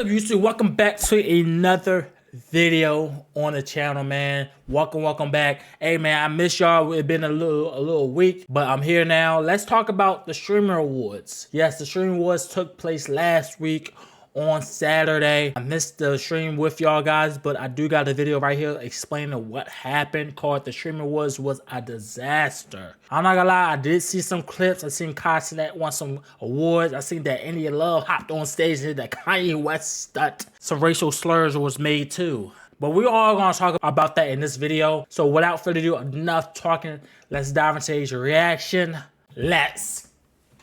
up, YouTube? Welcome back to another video on the channel, man. Welcome back. Hey, man, I miss y'all. It's been a little week, but I'm here now. Let's talk about the Streamer Awards. Yes, the Streamer Awards took place last week on Saturday. I missed the stream with y'all guys, but I do got a video right here explaining what happened, called the Streamer Awards was a disaster. I'm not gonna lie, I did see some clips. I seen qtcinderella won some awards. I seen that India Love hopped on stage and did the Kanye West stunt. Some racial slurs was made too. But we're all gonna talk about that in this video. So without further ado, enough talking. Let's dive into his reaction. Let's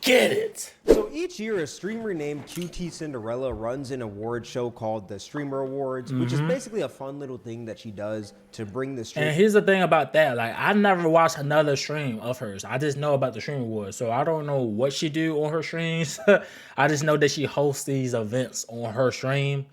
get it. So each year, a streamer named qtcinderella runs an award show called the Streamer Awards, which is basically a fun little thing that she does to bring the stream. And here's the thing about that, like, I never watched another stream of hers. I just know about the Streamer Awards, so I don't know what she do on her streams. I just know that she hosts these events on her stream,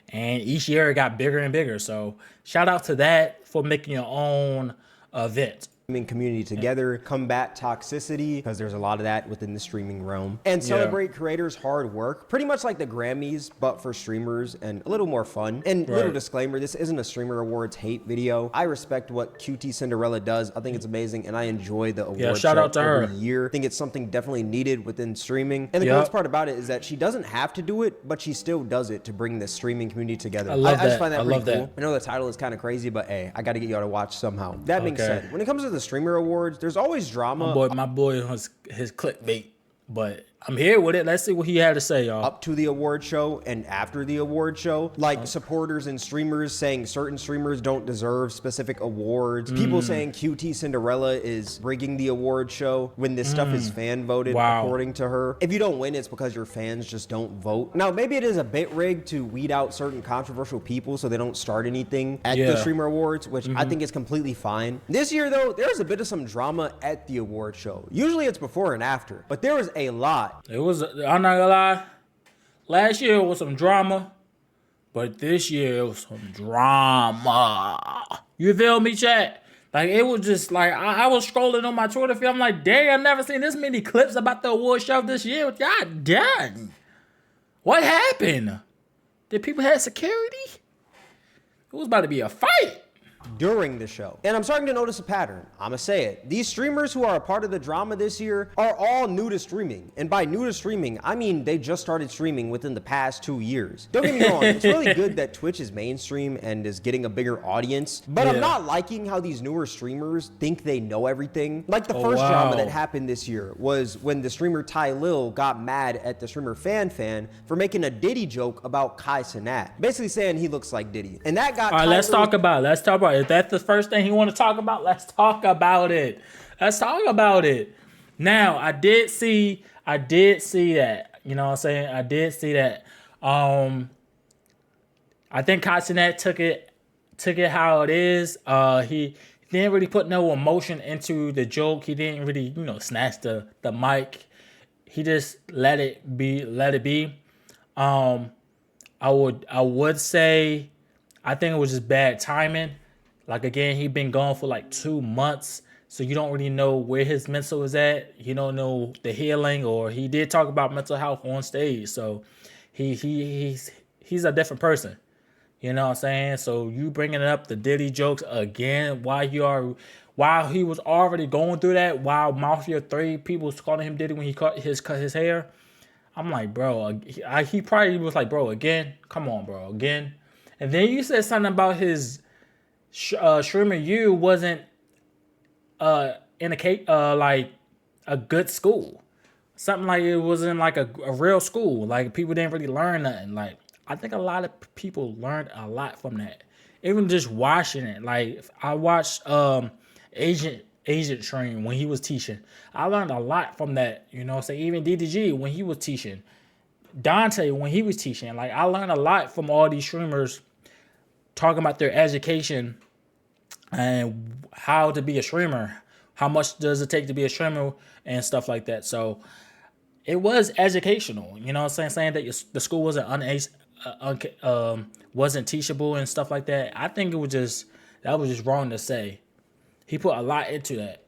and each year it got bigger and bigger. So shout out to that for making your own event. Community together, combat toxicity, because there's a lot of that within the streaming realm, and celebrate creators' hard work, pretty much like the Grammys, but for streamers and a little more fun. And little disclaimer, this isn't a Streamer Awards hate video. I respect what qtcinderella does. I think it's amazing, and I enjoy the award shout show out to every her. year. I think it's something definitely needed within streaming. And the coolest part about it is that she doesn't have to do it, but she still does it to bring the streaming community together. I just find that pretty cool. I know the title is kind of crazy, but hey, I got to get y'all to watch somehow. That being said, when it comes to the Streamer Awards, there's always drama. My boy has his clickbait, but I'm here with it. Let's see what he had to say, y'all. Up to the award show and after the award show, like supporters and streamers saying certain streamers don't deserve specific awards. People saying qtcinderella is rigging the award show when this stuff is fan voted, according to her. If you don't win, it's because your fans just don't vote. Now, maybe it is a bit rigged to weed out certain controversial people so they don't start anything at the Streamer Awards, which I think is completely fine. This year, though, there's a bit of some drama at the award show. Usually it's before and after, but there was a lot. It was, I'm not gonna lie, last year was some drama, but this year it was some drama. You feel me, chat? Like, it was just like, I was scrolling on my Twitter feed. I'm like, dang, I've never seen this many clips about the award show this year. God dang. What happened? Did people have security? It was about to be a fight During the show. And I'm starting to notice a pattern. I'ma say it. These streamers who are a part of the drama this year are all new to streaming. And by new to streaming, I mean they just started streaming within the past 2 years. Don't get me wrong, it's really good that Twitch is mainstream and is getting a bigger audience, but I'm not liking how these newer streamers think they know everything. Like the first drama that happened this year was when the streamer Ty Lil got mad at the streamer Fan for making a Diddy joke about qtcinderella, basically saying he looks like Diddy. And that got let's talk about it. If that's the first thing you want to talk about, let's talk about it. Let's talk about it. Now, I did see that. You know what I'm saying? I did see that. I think qtcinderella took it how it is. He didn't really put no emotion into the joke. He didn't really, snatch the mic. He just let it be. I would say I think it was just bad timing. Like, again, he been gone for like 2 months, so you don't really know where his mental is at. You don't know the healing, or he did talk about mental health on stage, so he's a different person. You know what I'm saying? So you bringing up the Diddy jokes again while he was already going through that, while Mafia 3 people was calling him Diddy when he cut his hair. I'm like, bro, he probably was like, bro, again? Come on, bro, again? And then you said something about his Streamer U wasn't in like a good school. Something like it wasn't like a real school. Like, people didn't really learn nothing. Like, I think a lot of people learned a lot from that. Even just watching it. Like, I watched Agent Stream when he was teaching. I learned a lot from that. You know what I'm saying? Even DDG when he was teaching. Dante when he was teaching. Like, I learned a lot from all these streamers talking about their education and how to be a streamer. How much does it take to be a streamer and stuff like that. So it was educational. You know what I'm saying? Saying that the school wasn't teachable and stuff like that. I think that was just wrong to say. He put a lot into that.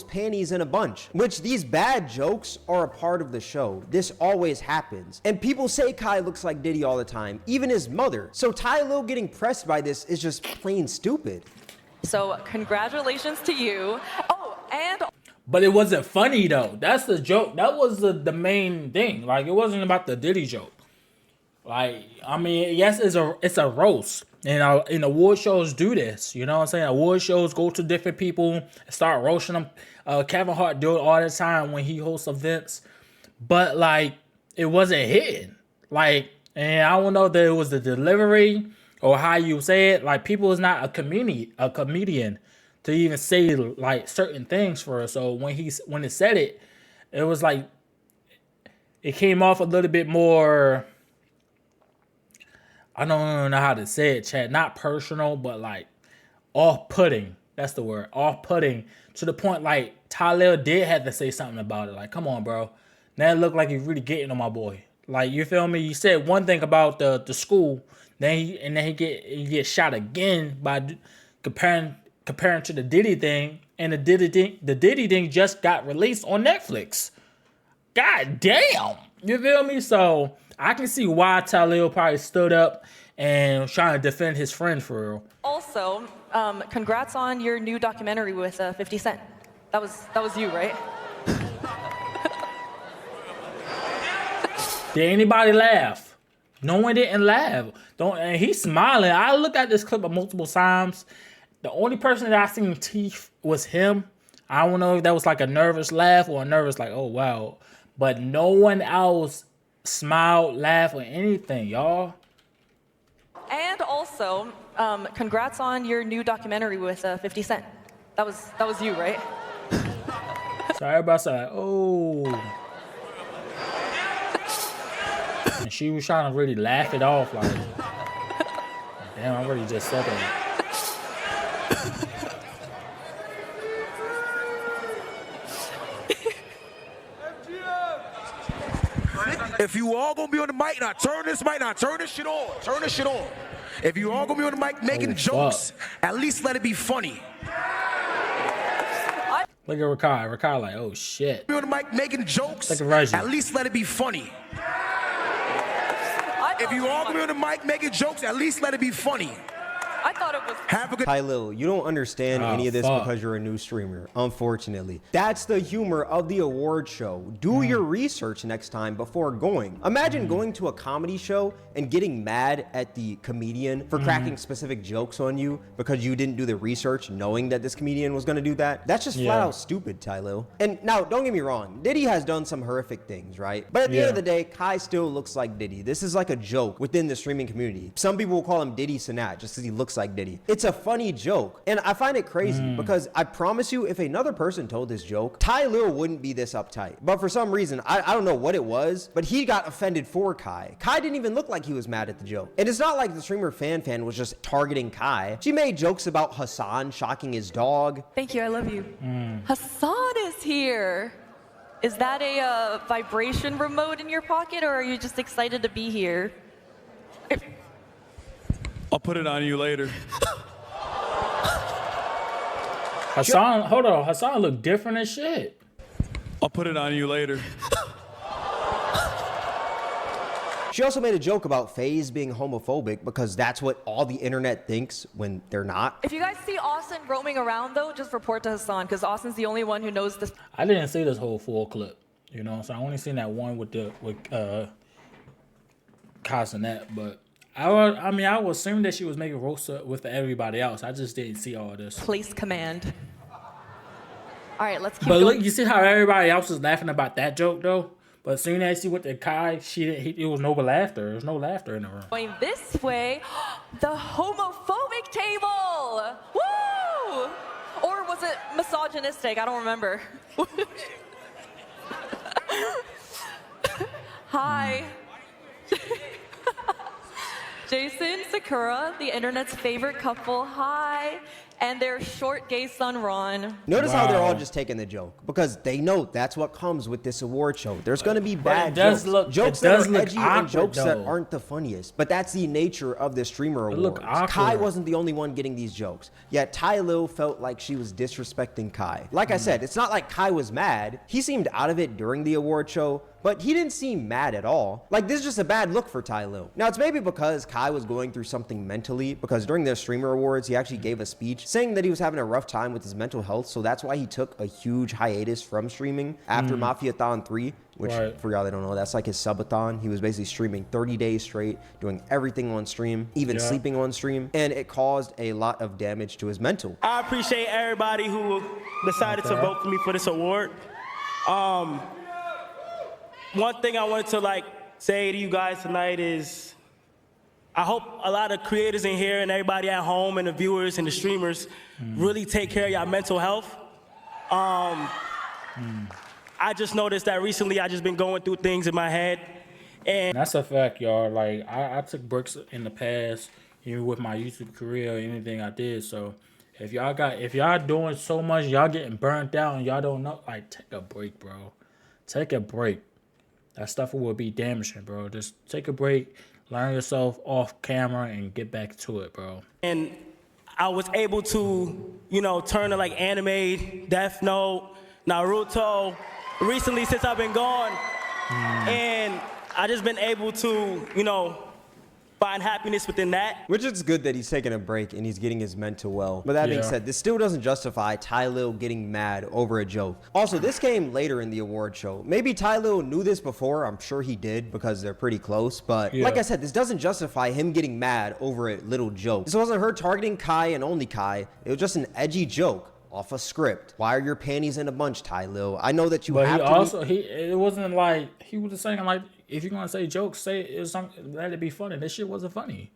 panties in a bunch, which these bad jokes are a part of the show. This always happens. And people say Kai looks like Diddy all the time, even his mother. So Ty Lil getting pressed by this is just plain stupid. So congratulations to you. Oh, and But it wasn't funny though. That's the joke. That was the main thing. Like, it wasn't about the Diddy joke. Like, I mean, yes, it's a roast. And award shows do this. You know what I'm saying? Award shows go to different people and start roasting them. Kevin Hart do it all the time when he hosts events. But, like, it wasn't hitting. Like, and I don't know if it was the delivery or how you say it. Like, people is not a comedian to even say, like, certain things for us. So when it said it, it was like, it came off a little bit more, I don't know how to say it, Chad. Not personal, but like off-putting. That's the word. Off-putting to the point like Tyler did have to say something about it. Like, come on, bro. Now it looked like he's really getting on my boy. Like, you feel me? You said one thing about the school, then he get shot again by comparing to the Diddy thing, and the Diddy thing just got released on Netflix. God damn. You feel me? So I can see why Talil probably stood up and was trying to defend his friend for real. also, congrats on your new documentary with 50 Cent. That was you, right? Did anybody laugh? No one didn't laugh. And he's smiling. I looked at this clip multiple times. The only person that I seen teeth was him. I don't know if that was like a nervous laugh or a nervous like, oh wow. But no one else smiled, laughed, or anything, y'all. And also, congrats on your new documentary with 50 Cent. That was you, right? So everybody's like, oh. And she was trying to really laugh it off, like, damn, I already just said that. If you all gonna be on the mic, now turn this mic, now turn this shit on. Turn this shit on. If you all gonna be on the mic making jokes, at least let it be funny. Look at Rakai. Rakai like, oh shit. Be on the mic making jokes, Look at Reggie. at least let it be funny. If you all gonna be on the mic making jokes, at least let it be funny. I thought it was. Have a good. Ty Lil, you don't understand any of this because you're a new streamer, unfortunately. That's the humor of the award show. Do your research next time before going. Imagine going to a comedy show and getting mad at the comedian for cracking specific jokes on you because you didn't do the research knowing that this comedian was gonna do that. That's just flat out stupid, Ty Lil. And now, don't get me wrong, Diddy has done some horrific things, right? But at the end of the day, Kai still looks like Diddy. This is like a joke within the streaming community. Some people will call him Diddy Sinat just because he looks like Diddy. It's a funny joke. And I find it crazy because I promise you, if another person told this joke, Ty Lil wouldn't be this uptight. But for some reason, I don't know what it was, but he got offended for Kai. Kai didn't even look like he was mad at the joke. And it's not like the streamer Fan was just targeting Kai. She made jokes about Hassan shocking his dog. Thank you, I love you. Hassan is here. Is that a vibration remote in your pocket, or are you just excited to be here? I'll put it on you later. Hassan, hold on. Hassan look different as shit. I'll put it on you later. She also made a joke about FaZe being homophobic because that's what all the internet thinks when they're not. If you guys see Austin roaming around, though, just report to Hassan, because Austin's the only one who knows this. I didn't see this whole full clip, you know, so I only seen that one with Casanet, but I mean, I would assume that she was making roast with everybody else. I just didn't see all this. Place command. All right, let's keep But going. look, you see how everybody else was laughing about that joke, though? But as soon as she went to Kai, it was no laughter. There was no laughter in the room. Going this way, the homophobic table. Woo! Or was it misogynistic? I don't remember. Hi. Jason, Sakura, the internet's favorite couple. Hi. and their short gay son Ron. Notice how they're all Wow. just taking the joke because they know that's what comes with this award show. There's going to be But bad it does jokes, look- jokes it that does are look edgy and awkward, jokes that though. aren't the funniest. But that's the nature of the streamer It look awards. Kai awkward. wasn't the only one getting these jokes. Yet Ty Lil felt like she was disrespecting Kai. Like I said, it's not like Kai was mad. He seemed out of it during the award show, but he didn't seem mad at all. Like, this is just a bad look for Ty Lil. Now, it's maybe because Kai was going through something mentally, because during their streamer awards, he actually gave a speech saying that he was having a rough time with his mental health, so that's why he took a huge hiatus from streaming after Mafiathon 3, which, Right. for y'all that don't know, that's like his subathon. He was basically streaming 30 days straight, doing everything on stream, even Yeah. sleeping on stream, and it caused a lot of damage to his mental. I appreciate everybody who decided to vote for me for this award. One thing I wanted to say to you guys tonight is I hope a lot of creators in here and everybody at home and the viewers and the streamers really take care of your mental health. I just noticed that recently I just been going through things in my head, and That's a fact, y'all. Like, I took breaks in the past, even with my YouTube career or anything I did. So if y'all doing so much, y'all getting burnt out and y'all don't know, like, take a break, bro. Take a break. That stuff will be damaging, bro. Just take a break, learn yourself off camera, and get back to it, bro. and I was able to, turn to like anime, Death Note, Naruto, recently since I've been gone. And I just been able to, find happiness within that. Which is good that he's taking a break and he's getting his mental well. But that being Yeah. said, this still doesn't justify Ty Lil getting mad over a joke. Also, this came later in the award show. Maybe Ty Lil knew this before. I'm sure he did because they're pretty close. But Yeah. like I said, this doesn't justify him getting mad over a little joke. This wasn't her targeting Kai and only Kai. It was just an edgy joke off a script. Why are your panties in a bunch, Ty Lil? I know that you But have he to. also, it wasn't like, he was just saying, like, if you're going to say jokes, say it was something, let it be funny. This shit wasn't funny.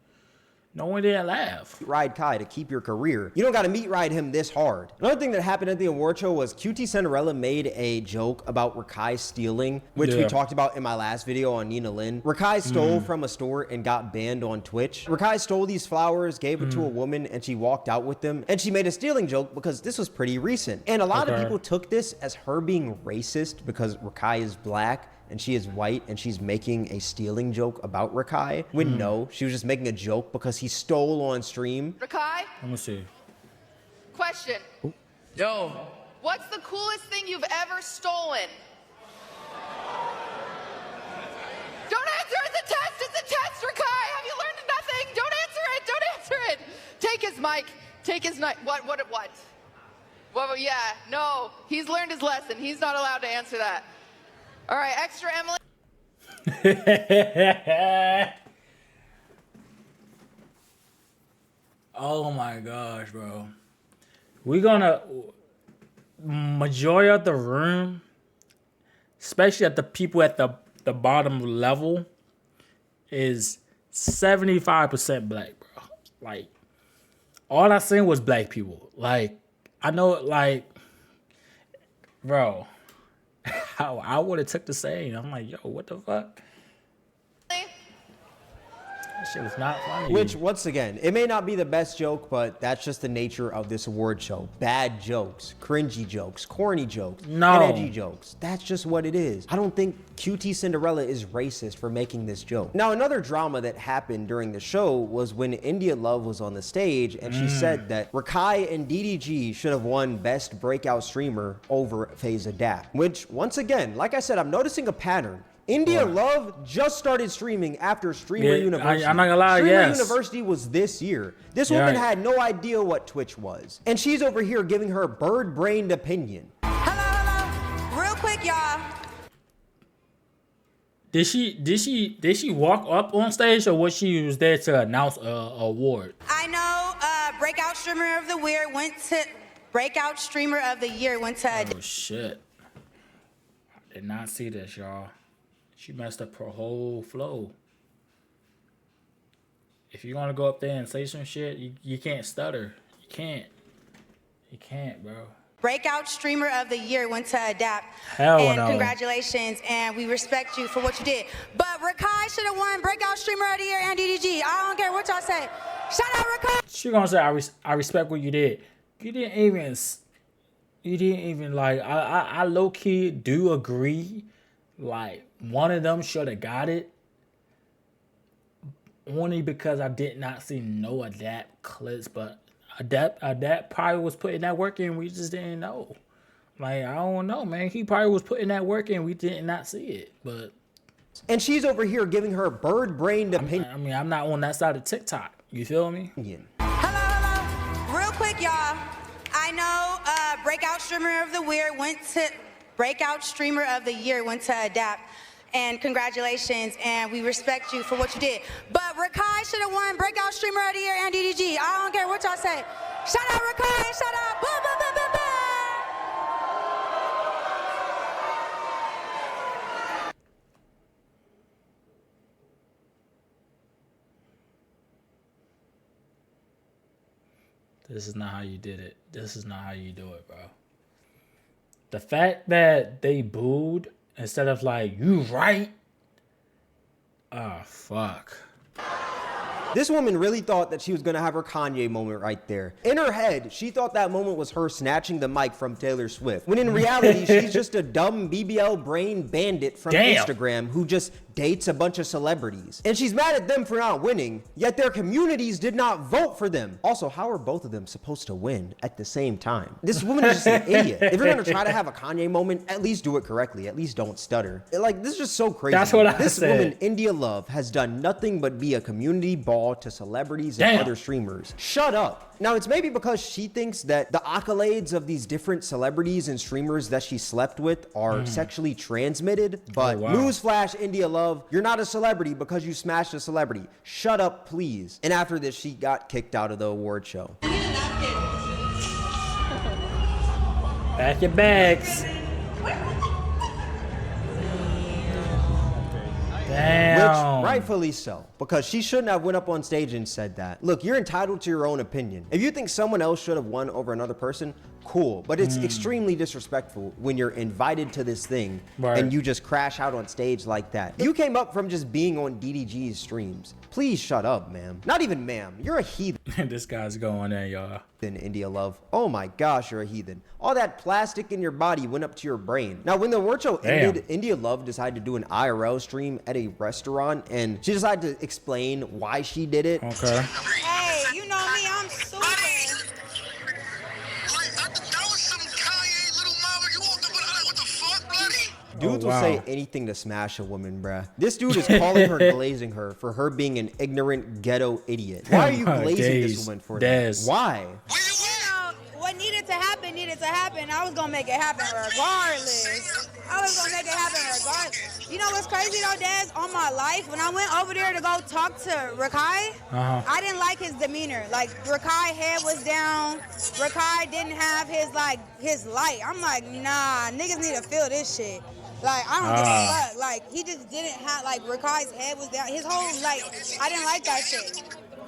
No one didn't laugh. Ride Kai to keep your career. You don't got to meet ride him this hard. Another thing that happened at the award show was qtcinderella made a joke about Rakai stealing, which we Yeah. talked about in my last video on Nina Lynn. Rakai stole from a store and got banned on Twitch. Rakai stole these flowers, gave it to a woman, and she walked out with them. And she made a stealing joke because this was pretty recent. And a lot of Okay. people took this as her being racist because Rakai is black and she is white and she's making a stealing joke about Rakai. When no, she was just making a joke because he stole on stream. Rakai, Let me see. question. Yo, What's the coolest thing you've ever stolen? Don't answer, it's a test, Rakai! Have you learned nothing? Don't answer it! Take his mic, take his mic. What? Well, yeah, no, he's learned his lesson. He's not allowed to answer that. All right, extra Emily. Oh my gosh, bro. We're gonna, majority of the room, especially at the people at the bottom level, is 75% black, bro. Like, all I seen was black people. Like, I know, like, bro, how I would have took the same. I'm like, yo, what the fuck? That shit was not funny. Which, once again, it may not be the best joke, but that's just the nature of this award show. Bad jokes, cringy jokes, corny jokes, No. and edgy jokes. That's just what it is. I don't think qtcinderella is racist for making this joke. Now, another drama that happened during the show was when India Love was on the stage and she said that Rakai and DDG should have won Best Breakout Streamer over FaZe Adapt. Which, once again, like I said, I'm noticing a pattern. India Love just started streaming after Streamer Yeah, University. I'm not gonna lie, Streamer yes. University was this year. This Yeah. woman had no idea what Twitch was. And she's over here giving her bird-brained opinion. Hello. Real quick, y'all. Did she walk up on stage, or was she there to announce a award? I know Breakout Streamer of the Year went to Breakout Streamer of the Year went to Oh shit! I did not see this, y'all. She messed up her whole flow. If you're gonna go up there and say some shit, you can't stutter. You can't, bro. Breakout Streamer of the Year went to Adapt. Hell and no. Congratulations, and we respect you for what you did. But Rakai should have won Breakout Streamer of the Year and DDG. I don't care what y'all say. Shout out Rakai. She gonna say I respect what you did. You didn't even like. I low key do agree. Like one of them should have got it. Only because I did not see no adapt clips, but adapt probably was putting that work in. We just didn't know. Like I don't know, man. He probably was putting that work in. We did not see it, but. And she's over here giving her bird-brained opinion. I mean, I'm not on that side of TikTok. You feel me? Hello. Real quick, y'all. I know Breakout Streamer of the Year went to Adapt. And congratulations, and we respect you for what you did. But Rakai should have won Breakout Streamer of the Year and DDG. I don't care what y'all say. Shout out Rakai, shout out. Boom, boom, boom, boom, boom. This is not how you did it. This is not how you do it, bro. The fact that they booed instead of like, you right? Oh, fuck. This woman really thought that she was gonna have her Kanye moment right there. In her head, she thought that moment was her snatching the mic from Taylor Swift. When in reality, she's just a dumb BBL brain bandit from Instagram who just dates a bunch of celebrities. And she's mad at them for not winning, yet their communities did not vote for them. Also, how are both of them supposed to win at the same time? This woman is just an idiot. If you're gonna try to have a Kanye moment, at least do it correctly. At least don't stutter. Like, this is just so crazy. That's what I This said. woman, India Love, has done nothing but be a community ball to celebrities and other streamers. Shut up. Now, it's maybe because she thinks that the accolades of these different celebrities and streamers that she slept with are sexually transmitted, but newsflash, India Love, you're not a celebrity because you smashed a celebrity. Shut up, please. And after this, she got kicked out of the award show. Pack your bags. Damn. Which, rightfully so, because she shouldn't have went up on stage and said that. Look, you're entitled to your own opinion. If you think someone else should have won over another person, cool. But it's extremely disrespectful when you're invited to this thing and you just crash out on stage like that. You came up from just being on DDG's streams. Please shut up, ma'am. Not even ma'am. You're a heathen. This guy's going in, y'all. India Love. Oh my gosh, you're a heathen. All that plastic in your body went up to your brain. Now, when the award show ended, India Love decided to do an IRL stream at a restaurant, and she decided to explain why she did it. Okay. Hey, you know me, I'm super. Dudes will say anything to smash a woman, bruh. This dude is calling her glazing her for her being an ignorant ghetto idiot. Why are you glazing this woman for that? Why? You know, what needed to happen. I was gonna make it happen regardless. You know what's crazy though, Dez? On my life, when I went over there to go talk to Rakai, I didn't like his demeanor. Like, Rakai head was down. Rakai didn't have his light. I'm like, nah, niggas need to feel this shit. Like, I don't give a fuck. Like, he just didn't have, like, Rakai's head was down. His whole, like, I didn't like that shit.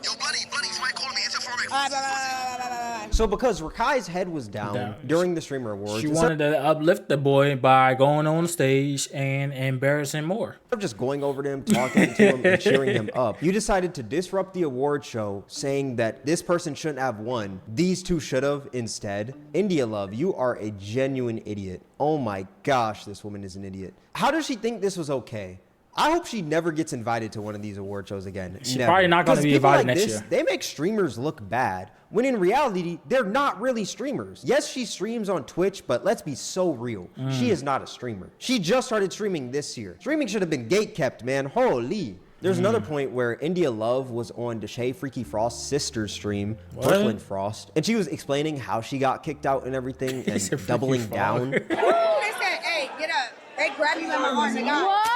Yo, buddy, somebody call me. Answer for me. All right, bye. So because Rakai's head was down during the Streamer Awards, she wanted to uplift the boy by going on stage and embarrassing more. Instead of just going over to him, talking to him, and cheering him up, you decided to disrupt the award show, saying that this person shouldn't have won. These two should have instead. India Love, you are a genuine idiot. Oh my gosh, this woman is an idiot. How does she think this was okay? I hope she never gets invited to one of these award shows again. She's probably not going to be invited next year. They make streamers look bad, when in reality, they're not really streamers. Yes, she streams on Twitch, but let's be so real. She is not a streamer. She just started streaming this year. Streaming should have been gatekept, man. Holy. There's another point where India Love was on Deshae Freaky Frost's sister's stream, Brooklyn Frost, and she was explaining how she got kicked out and everything and doubling down. They said, hey, get up. They grabbed you in my arm. What?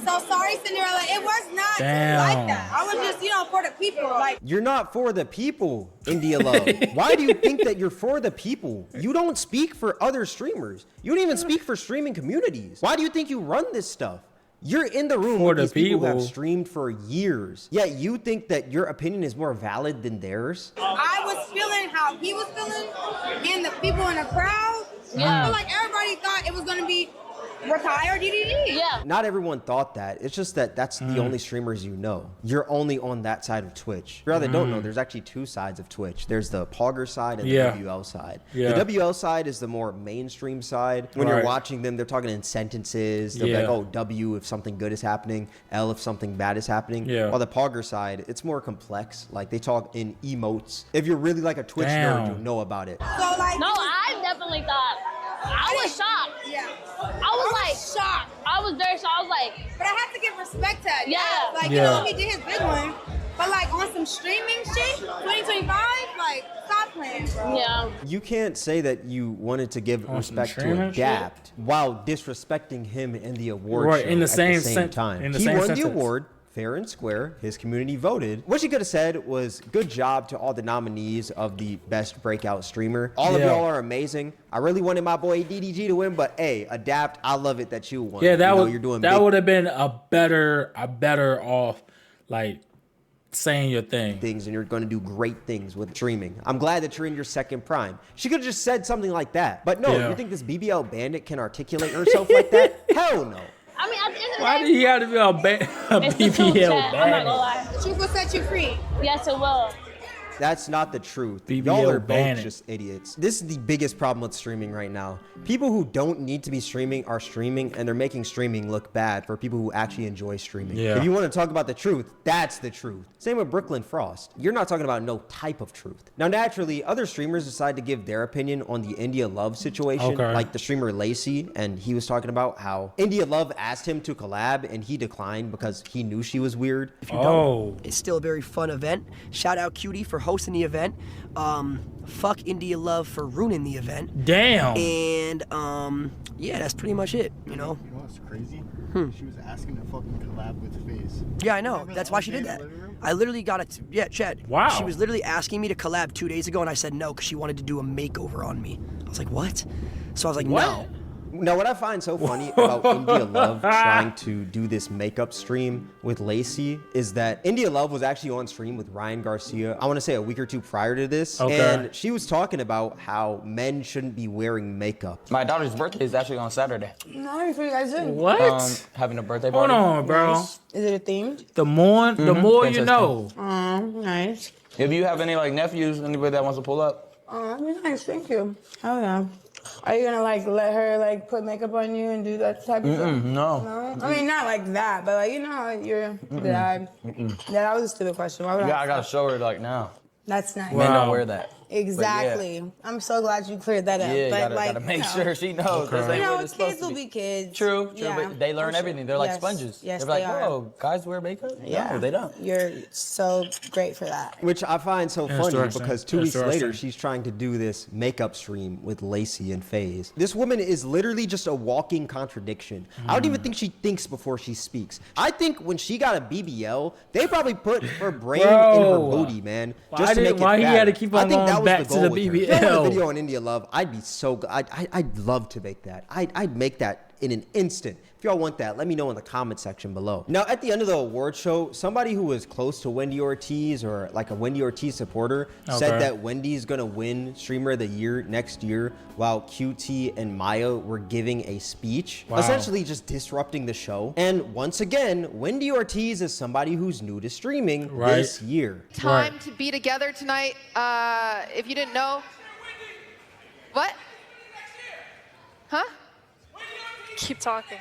So sorry, Cinderella. It was not like that. I was just, for the people. Like, you're not for the people, India Love. Why do you think that you're for the people? You don't speak for other streamers. You don't even speak for streaming communities. Why do you think you run this stuff? You're in the room where these people who have streamed for years. Yet you think that your opinion is more valid than theirs? I was feeling how he was feeling, and the people in the crowd. I feel like everybody thought it was going to be Rakai or DDG? Yeah. Not everyone thought that. It's just that that's the only streamers you know. You're only on that side of Twitch. For y'all that don't know, there's actually two sides of Twitch. There's the Pogger side and the WL side. Yeah. The WL side is the more mainstream side. When you're watching them, they're talking in sentences. They'll be like, oh, W if something good is happening, L if something bad is happening. Yeah. While the Pogger side, it's more complex. Like they talk in emotes. If you're really like a Twitch nerd, you know about it. So like, No, I definitely thought. I was shocked. yeah. I was like shocked. I was very shocked. I was like, But I have to give respect to it. Yeah. Like, you know, he did his big one. But like on some streaming shit, 2025, like, stop playing, bro. yeah. You can't say that you wanted to give respect to Adapt while disrespecting him in the award show in the at same the same time. He won the award fair and square. His community voted. What she could have said was, good job to all the nominees of the best breakout streamer. All of y'all are amazing. I really wanted my boy DDG to win, but hey, Adapt, I love it that you won. Yeah, that you're doing that would have been a better off, like, saying your thing. Things, and you're going to do great things with streaming. I'm glad that you're in your second prime. She could have just said something like that. But no, you think this BBL bandit can articulate herself like that? Hell no. I mean, at the end of the Why day, do you have to be a it's the truth, BBL Chad. I'm not gonna lie. The truth will set you free. Yes, it will. That's not the truth. BBL Y'all are both bandit. just idiots. This is the biggest problem with streaming right now. People who don't need to be streaming are streaming, and they're making streaming look bad for people who actually enjoy streaming. Yeah. If you want to talk about the truth, that's the truth. Same with Brooklyn Frost. You're not talking about no type of truth. Now, naturally, other streamers decide to give their opinion on the India Love situation, like the streamer Lacey, and he was talking about how India Love asked him to collab, and he declined because he knew she was weird. If you don't, it's still a very fun event. Shout out Cutie for hosting the event. Fuck India Love for ruining the event. Damn. And yeah, that's pretty much it, you know. You know what's crazy? She was asking to fucking collab with FaZe. Yeah, I know. That's why she did that. I literally got it. Yeah, Chad. Wow. She was literally asking me to collab 2 days ago, and I said no because she wanted to do a makeover on me. I was like, what? So I was like, no. Now, what I find so funny about India Love trying to do this makeup stream with Lacey is that India Love was actually on stream with Ryan Garcia, I want to say a week or two prior to this. And she was talking about how men shouldn't be wearing makeup. My daughter's birthday is actually on Saturday. Nice, what you guys doing? What? Having a birthday party. Hold on, bro. Nice. Is it a theme? The more you know. Nice. If you have any like nephews, anybody that wants to pull up. That'd be nice, thank you. Oh yeah. Are you gonna like let her like put makeup on you and do that type of stuff? No. I mean, not like that, but like, you know, you're dad. Yeah, that was a stupid question. Why would I gotta show her like now. That's nice. Men don't wear that. Exactly. Yeah. I'm so glad you cleared that up. Yeah, but gotta make sure she knows. You know, kids will be kids. True, Yeah, but they learn everything. They're like sponges. Yes, They're they like, are. oh, guys wear makeup? Yeah. No, they don't. You're so great for that. Which I find so funny Interesting. because 2 weeks Interesting. later, she's trying to do this makeup stream with Lacey and FaZe. This woman is literally just a walking contradiction. I don't even think she thinks before she speaks. I think when she got a BBL, they probably put her brain in her booty, man. Just to make it Why he had to fatter. keep I on think that going was back the to goal the with her. BBL? If I had a video on India Love, I'd be so good. I'd love to make that. I'd make that in an instant. If y'all want that, let me know in the comment section below. Now, at the end of the award show, somebody who was close to Wendy Ortiz or like a Wendy Ortiz supporter said that Wendy's gonna win Streamer of the Year next year while QT and Maya were giving a speech, essentially just disrupting the show. And once again, Wendy Ortiz is somebody who's new to streaming this year. Time to be together tonight. If you didn't know. What? Huh? Keep talking.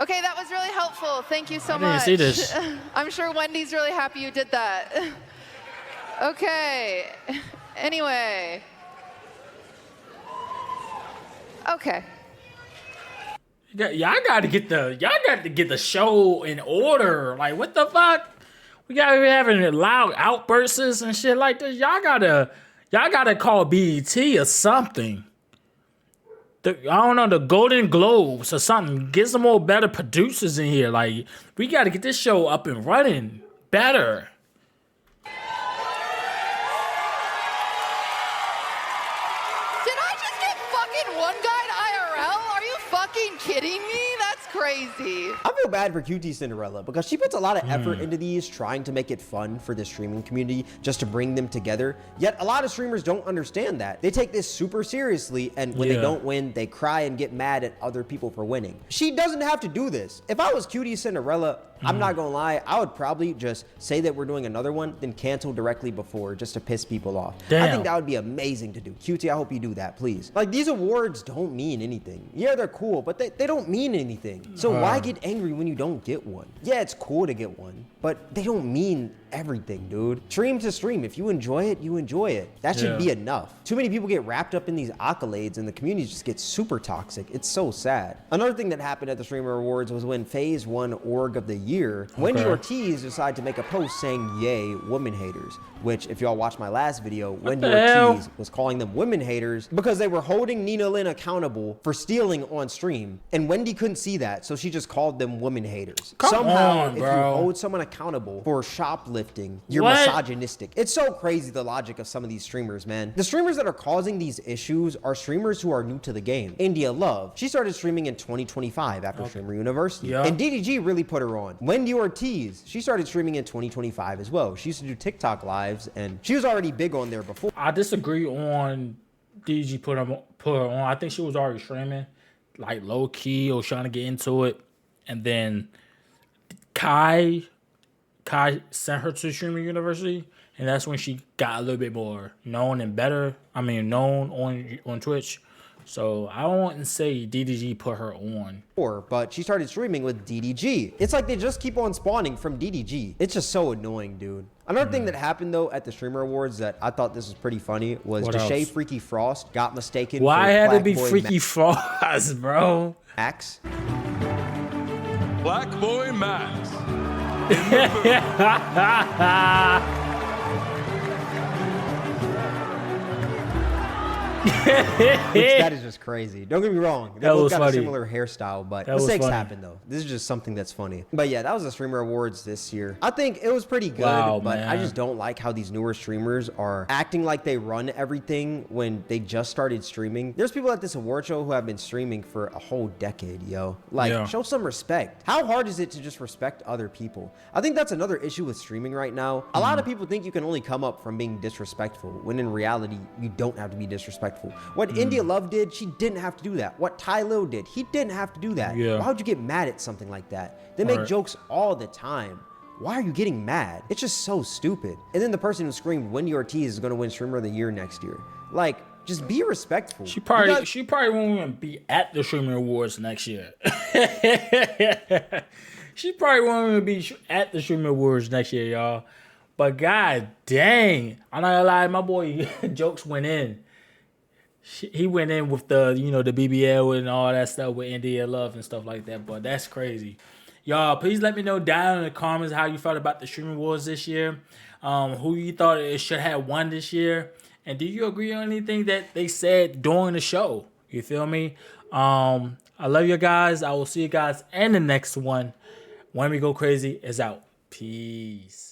Okay, that was really helpful. Thank you so I much. didn't see this. I'm sure Wendy's really happy you did that. Okay. Anyway. Okay. Y'all got to get the show in order. Like, what the fuck? We got to be having loud outbursts and shit like this. Y'all gotta call BET or something. I don't know, the Golden Globes or something. Get some more better producers in here. Like, we got to get this show up and running better. Did I just get fucking one guy to IRL? Are you fucking kidding me? That's crazy. I feel bad for qtcinderella because she puts a lot of effort into these, trying to make it fun for the streaming community, just to bring them together. Yet a lot of streamers don't understand that. They take this super seriously, and when they don't win, they cry and get mad at other people for winning. She doesn't have to do this. If I was qtcinderella, I'm not gonna lie, I would probably just say that we're doing another one, then cancel directly before, just to piss people off. I think that would be amazing to do. QT, I hope you do that, please. Like, these awards don't mean anything. Yeah, they're cool, but they don't mean anything. So why get angry when you don't get one? Yeah, it's cool to get one, but they don't mean everything, dude. Stream to stream. If you enjoy it, you enjoy it. That should be enough. Too many people get wrapped up in these accolades and the community just gets super toxic. It's so sad. Another thing that happened at the Streamer Awards was when FaZe won Org of the Year, Wendy Ortiz decided to make a post saying, "Yay, women haters," which, if y'all watched my last video, Wendy Ortiz was calling them women haters because they were holding Nina Lynn accountable for stealing on stream, and Wendy couldn't see that, so she just called them women haters. Somehow, if you hold someone accountable for shoplifting, you're misogynistic. It's so crazy, the logic of some of these streamers, man. The streamers that are causing these issues are streamers who are new to the game. India Love, she started streaming in 2025 after Streamer University, and DDG really put her on. Wendy Ortiz, she started streaming in 2025 as well. She used to do TikTok lives, and she was already big on there before. I disagree on DDG put her on. I think she was already streaming, like low key or trying to get into it, and then Kai sent her to Streamer University, and that's when she got a little bit more known and better. I mean, known on Twitch. So I wouldn't say DDG put her on. But she started streaming with DDG. It's like they just keep on spawning from DDG. It's just so annoying, dude. Another thing that happened though at the Streamer Awards that I thought this was pretty funny was Deshae Freaky Frost got mistaken. Why for had Black to be Boy Freaky Frost, bro? Max. Black Boy Max. That is just crazy. Don't get me wrong. They both got funny. a similar hairstyle, but mistakes happen though. This is just something that's funny. But yeah, that was the Streamer Awards this year. I think it was pretty good, but I just don't like how these newer streamers are acting like they run everything when they just started streaming. There's people at this award show who have been streaming for a whole decade, yo. Like, show some respect. How hard is it to just respect other people? I think that's another issue with streaming right now. A lot of people think you can only come up from being disrespectful, when in reality, you don't have to be disrespectful. What India Love did, she didn't have to do that. What Ty Lil did, he didn't have to do that. Why would you get mad at something like that? They make jokes all the time. Why are you getting mad? It's just so stupid. And then the person who screamed Wendy Ortiz is going to win Streamer of the Year next year. Like, just be respectful. She probably won't even be at the Streamer Awards next year. She probably won't even be at the Streamer Awards next year, y'all. But god dang, I'm not gonna lie, my boy Jokes went in. He went in with the, the BBL and all that stuff with India Love and stuff like that. But that's crazy. Y'all, please let me know down in the comments how you felt about the Streamer Awards this year. Who you thought it should have won this year. And do you agree on anything that they said during the show? You feel me? I love you guys. I will see you guys in the next one. WhammyGoCrazy is out. Peace.